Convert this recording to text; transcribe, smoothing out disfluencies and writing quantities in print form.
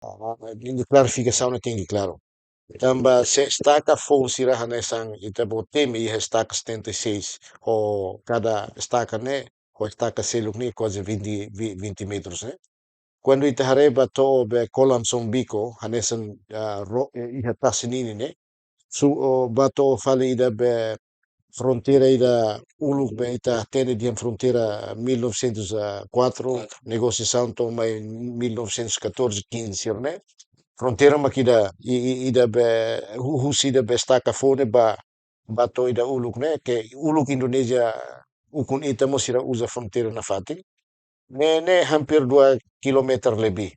Ini klarifikasyon na tinggi claro. Tamba se estaca fonsi raha nesang itabo tem e estaca 76 o cada estaca né o estaca seluk ni quase 20 metros né. Quando itahareba to be kolam sombico hanesan iha tasinini né. Su bato fali ida be fronteira ida uluk be ita tene di fronteira 1904 negociação toma em 1914 15 né. Fronteira makida ida be husi ida be staka fone ba bato ida uluk né que uluk Indonesia ukun ita mo sira usa fronteira na fatin ne hampir 2 kilometer lebih